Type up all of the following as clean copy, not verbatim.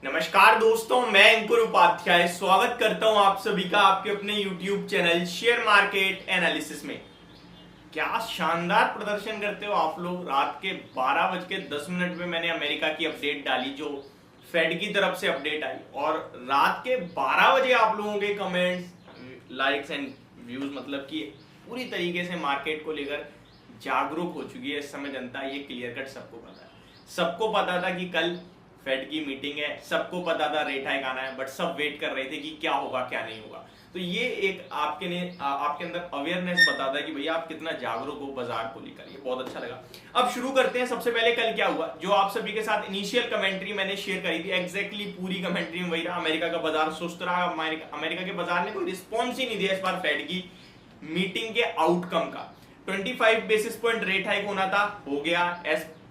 नमस्कार दोस्तों, मैं अंकुर उपाध्याय स्वागत करता हूं आप सभी का आपके अपने YouTube channel share market analysis में। क्या शानदार प्रदर्शन करते हो आप लोग। रात के 12:10 पे मैंने अमेरिका की अपडेट डाली, जो फेड की तरफ से अपडेट आई, और रात के 12 बजे आप लोगों के कमेंट्स, लाइक्स एंड व्यूज, मतलब कि पूरी तरीके से मार्केट को लेकर जागरूक हो चुकी है इस समय जनता। ये क्लियर कट सबको पता है। सबको पता था कि कल फेड की मीटिंग है, सबको पता था रेट हाइक आना है, बट सब वेट कर रहे थे कि क्या होगा क्या नहीं होगा। तो ये एक आपके अंदर अवेयरनेस बताता है कि भैया आप कितना जागरूक हो बाजार को लेकर। ये बहुत अच्छा लगा। अब शुरू करते हैं। सबसे पहले कल क्या हुआ, जो आप सभी के साथ इनिशियल कमेंट्री मैंने शेयर करी थी, एग्जैक्टली पूरी कमेंट्री में वही रहा। अमेरिका का बाजार सुस्त रहा। अमेरिका के बाजार ने कोई रिस्पॉन्स ही नहीं दिया इस बार फेड की मीटिंग के आउटकम का। 25 बेसिस पॉइंट रेट हाइक होना था, हो गया।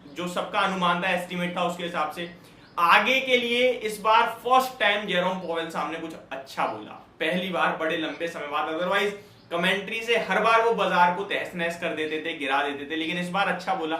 जो सबका अनुमान था, एस्टिमेट था, उसके हिसाब से आगे के लिए इस बार फर्स्ट टाइम जेरोम पॉवेल सामने कुछ अच्छा बोला, पहली बार बड़े लंबे समय बाद। अदरवाइज कमेंट्री से हर बार वो बाजार को तहस नहस कर देते थे, गिरा देते थे, लेकिन इस बार अच्छा बोला।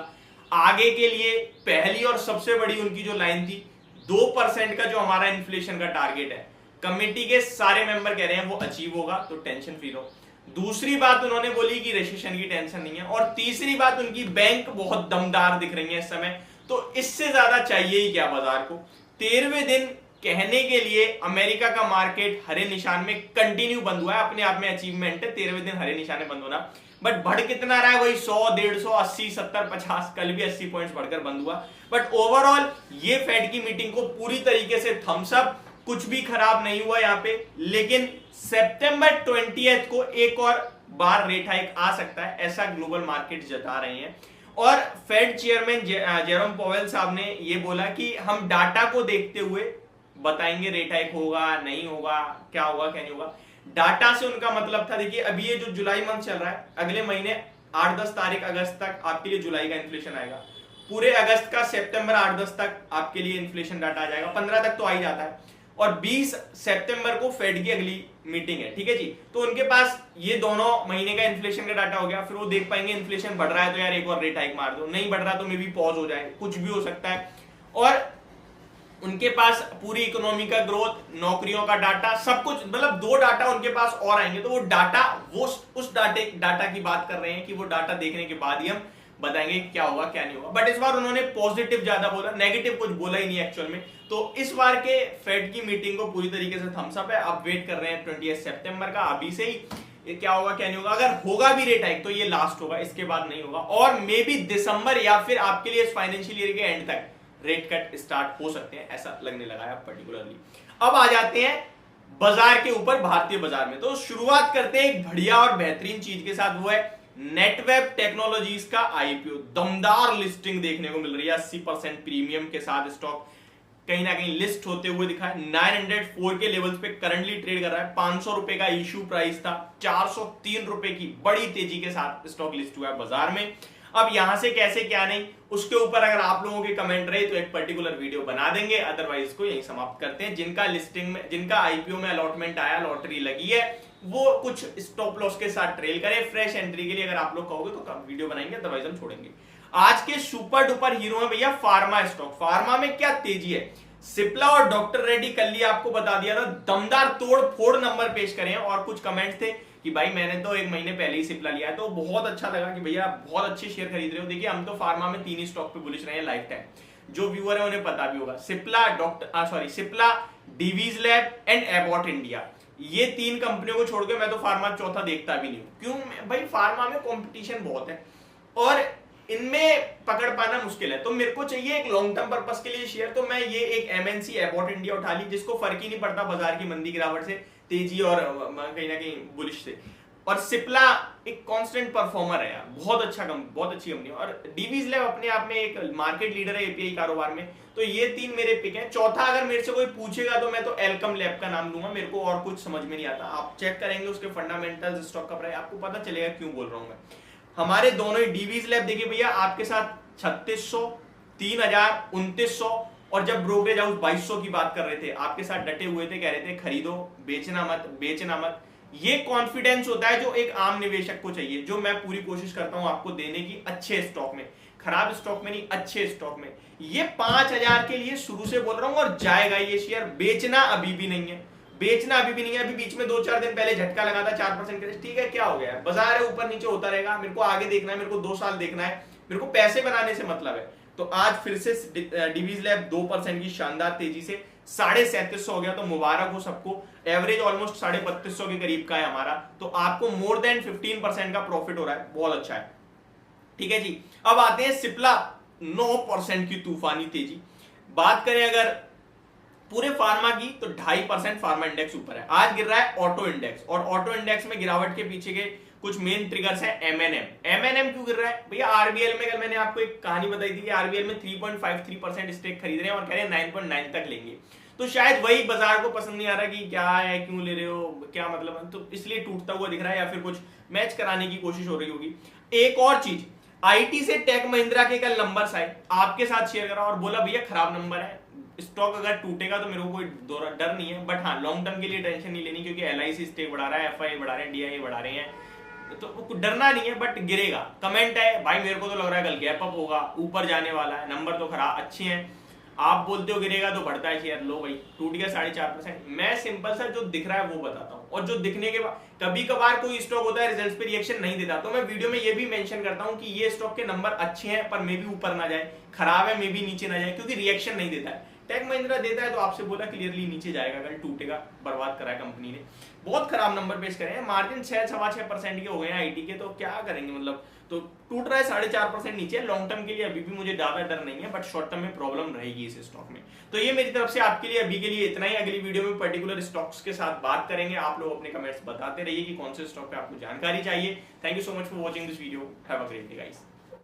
आगे के लिए पहली और सबसे बड़ी उनकी जो लाइन थी, 2% का जो हमारा इन्फ्लेशन का टारगेट है, कमेटी के सारे मेंबर कह रहे हैं वो अचीव होगा, तो टेंशन फ्री रहो। दूसरी बात उन्होंने बोली कि रेसेशन की टेंशन नहीं है, और तीसरी बात उनकी बैंक बहुत दमदार दिख रही है इस समय। तो इससे ज्यादा चाहिए ही क्या बाजार को। 13वें दिन कहने के लिए अमेरिका का मार्केट हरे निशान में कंटिन्यू बंद हुआ है, अपने आप में अचीवमेंट है 13वें दिन हरे निशान में बंद होना। बट बढ़ कितना रहा है, वही 100, 150, 80, 70, 50, कल भी 80 पॉइंट्स बढ़कर बंद हुआ। बट ओवरऑल ये फेड की मीटिंग को पूरी तरीके से थम्स अप, कुछ भी खराब नहीं हुआ यहाँ पे। लेकिन सितंबर 20 को एक और बार रेट हाइक आ सकता है, ऐसा ग्लोबल मार्केट जता रहे हैं। और फेड चेयरमैन जेरोम पॉवेल साहब ने यह बोला कि हम डाटा को देखते हुए बताएंगे रेट हाइक होगा नहीं होगा, क्या होगा क्या नहीं होगा। डाटा से उनका मतलब था, देखिए अभी ये जो जुलाई मंथ चल रहा है, अगले महीने 8-10 तारीख अगस्त तक आपके लिए जुलाई का इन्फ्लेशन आएगा। पूरे अगस्त का सितंबर 8-10 तक आपके लिए इन्फ्लेशन डाटा आ जाएगा। 15 तक तो आ ही जाता है, और 20 सितंबर को फेड की अगली मीटिंग है, ठीक है जी। तो उनके पास ये दोनों महीने का इन्फ्लेशन का डाटा हो गया। फिर वो देख पाएंगे इन्फ्लेशन बढ़ रहा है तो यार एक और रेट हाइक मार दो, नहीं बढ़ रहा तो मे भी पॉज हो जाए, कुछ भी हो सकता है। और उनके पास पूरी इकोनॉमी का ग्रोथ, नौकरियों का डाटा, सब कुछ, मतलब 2 डाटा उनके पास और आएंगे। तो वो डाटा, वो उस डाटा की बात कर रहे हैं कि वो डाटा देखने के बाद ही हम बताएंगे क्या होगा क्या नहीं होगा। बट इस बार उन्होंने पॉजिटिव ज्यादा बोला, नेगेटिव कुछ बोला ही नहीं एक्चुअल में। तो इस बार के फेड की मीटिंग को पूरी तरीके से थम्स अप है। अब वेट कर रहे हैं 20 सितंबर का, अभी से ही ये क्या होगा क्या नहीं होगा। अगर होगा भी रेट हाइक तो ये लास्ट होगा, इसके बाद नहीं होगा। और मे बी दिसंबर या फिर आपके लिए इस फाइनेंशियल ईयर के एंड तक रेट कट स्टार्ट हो सकते हैं, ऐसा लगने लगा है पर्टिकुलरली। अब आ जाते हैं बाजार के ऊपर, भारतीय बाजार में। तो शुरुआत करते हैं एक बढ़िया और बेहतरीन चीज के साथ, वो है नेटवेब टेक्नोलॉजीज का आईपीओ। दमदार लिस्टिंग देखने को मिल रही है, 80% प्रीमियम के साथ स्टॉक कहीं ना कहीं लिस्ट होते हुए दिखा है। 904 के लेवल्स पे करंटली ट्रेड कर रहा है। 500 रुपए का इश्यू प्राइस था, 403 रुपए की बड़ी तेजी के साथ स्टॉक लिस्ट हुआ है बाजार में। अब यहां से कैसे क्या नहीं, उसके ऊपर अगर आप लोगों के कमेंट रहे तो एक पर्टिकुलर वीडियो बना देंगे, अदरवाइज इसको यही समाप्त करते हैं। जिनका लिस्टिंग में, जिनका आईपीओ में अलॉटमेंट आया, लॉटरी लगी है, वो कुछ स्टॉप लॉस के साथ ट्रेल करें। फ्रेश एंट्री के लिए अगर आप लोग कहोगे तो वीडियो बनाएंगे, अदरवाइज हम छोड़ेंगे। आज के सुपर डुपर हीरो है भैया फार्मा स्टॉक। फार्मा में क्या तेजी है, सिप्ला और डॉक्टर रेड्डी कल ही आपको बता दिया था, दमदार तोड़ फोड़ नंबर पेश करे हैं। और कुछ कमेंट्स थे कि भाई मैंने तो 1 महीने पहले ही सिप्ला लिया है, तो बहुत अच्छा लगा कि भैया बहुत अच्छे शेयर खरीद रहे हो। देखिए हम तो फार्मा में 3 ही स्टॉक पे बुलिश रहे हैं लाइफ टाइम। जो व्यूअर है उन्हें पता भी होगा, Cipla, Divi's lab and Abbott India, ये 3 कंपनियों को छोड़ के मैं तो फार्मा चौथा देखता भी नहीं हूं। क्यों भाई, फार्मा में कंपटीशन बहुत है और इनमें पकड़ पाना मुश्किल है। तो मेरे को चाहिए एक लॉन्ग टर्म पर्पस के लिए शेयर, तो मैं ये एक एमएनसी एबॉट इंडिया उठा ली, जिसको फर्क ही नहीं पड़ता बाजार की मंदी गिरावट से, तेजी और कहीं ना कहीं बुलिश से। और सिप्ला एक कांस्टेंट परफॉर्मर है यार, बहुत अच्छी कंपनी। और डीवीज लैब अपने आप में एक मार्केट लीडर है एपीआई कारोबार में। तो ये 3 मेरे पिक हैं। चौथा अगर मेरे से कोई पूछेगा तो मैं तो एल्कम लैब का नाम लूंगा, मेरे को और कुछ समझ में नहीं आता। आप चेक करेंगे उसके फंडामेंटल्स, स्टॉक का प्राइस, आपको पता चलेगा क्यों बोल रहा हूं मैं। हमारे दोनों ही डीवीज लैब देखिए भैया, आपके साथ 3600, 3000, 2900, और जब ब्रोकरेज हाउस 2200 की बात कर रहे थे, आपके साथ डटे हुए थे, कह रहे थे खरीदो, बेचना मत। ये कॉन्फिडेंस होता है जो एक आम निवेशक को चाहिए, जो मैं पूरी कोशिश करता हूं आपको देने की अच्छे स्टॉक में। खराब स्टॉक में नहीं, अच्छे स्टॉक में। ये 5,000 के लिए शुरू से बोल रहा हूं और जाएगा ये शेयर। बेचना अभी भी नहीं है, बेचना अभी भी नहीं है। अभी बीच में 2-4 दिन पहले झटका लगा था 4% का, ठीक है, क्या हो गया है, बाजार है, ऊपर नीचे होता रहेगा। मेरे को आगे देखना है, मेरे को 2 साल देखना है, मेरे को पैसे बनाने से मतलब है। तो आज फिर से डिवीज लैब 2% की शानदार तेजी से 3750 हो गया, तो मुबारक हो सबको। एवरेज ऑलमोस्ट 3250 के करीब का है हमारा, तो आपको मोर देन 15% का प्रॉफिट हो रहा है, बहुत अच्छा है, ठीक है जी। अब आते हैं सिप्ला, 9% की तूफानी तेजी। बात करें अगर पूरे फार्मा की तो 2.5% फार्मा इंडेक्स ऊपर है। आज गिर रहा है ऑटो इंडेक्स, और ऑटो इंडेक्स में गिरावट के पीछे के कुछ मेन ट्रिगर्स है। एमएनएम क्यों गिर रहा है भैया? आरबीएल में, कल मैंने आपको एक कहानी बताई थी कि आरबीएल में 3.53% स्टेक खरीद रहे हैं और कह रहे हैं 9.9 तक लेंगे। तो शायद वही बाजार को पसंद नहीं आ रहा कि क्या है, क्यों ले रहे हो, क्या मतलब, तो इसलिए टूटता हुआ दिख रहा है, या फिर कुछ मैच कराने की कोशिश हो रही होगी। एक और चीज, आईटी से टेक महिंद्रा के कल नंबर्स आए, आपके साथ शेयर करा और बोला भैया खराब नंबर है, स्टॉक अगर टूटेगा तो मेरे को कोई डर नहीं है, बट हाँ लॉन्ग टर्म के लिए टेंशन नहीं लेनी, क्योंकि एलआईसी स्टेक बढ़ा रहा है, एफआई बढ़ा रहे हैं, डीआई बढ़ा रहे हैं, तो डरना नहीं है, बट गिरेगा। कमेंट है भाई, मेरे को तो लग रहा है कल गैप अप होगा, ऊपर जाने वाला है, नंबर तो खराब अच्छे हैं, आप बोलते हो गिरेगा तो बढ़ता है शेयर। लो भाई टूट गया 4.5%। मैं सिंपल सा जो दिख रहा है वो बताता हूँ, और जो दिखने के बाद कभी कभार कोई स्टॉक होता है रिजल्ट्स पे रिएक्शन नहीं देता, तो मैं वीडियो में ये भी मेंशन करता हूँ कि ये स्टॉक के नंबर अच्छे हैं पर मे भी ऊपर ना जाए, खराब है मे भी नीचे ना जाए, क्योंकि रिएक्शन नहीं देता है। टेक महिंद्रा देता है तो आपसे बोला क्लियरली नीचे जाएगा, कल टूटेगा, बर्बाद करा है कंपनी ने, बहुत खराब नंबर पेश करे हैं। मार्जिन 6-6.5% के हो गए हैं आईटी के, तो क्या करेंगे, मतलब तो टूट रहा है 4.5% नीचे। लॉन्ग टर्म के लिए अभी भी मुझे ज्यादा डर नहीं है, बट शॉर्ट टर्म में प्रॉब्लम रहेगी इस स्टॉक में। तो ये मेरी तरफ से आपके लिए अभी के लिए इतना ही। अगली वीडियो में पर्टिकुलर स्टॉक्स के साथ बात करेंगे। आप लोग अपने कमेंट्स बताते रहिए कि कौन से स्टॉक पे आपको जानकारी चाहिए। Thank you so much for watching this video. Have a great day guys.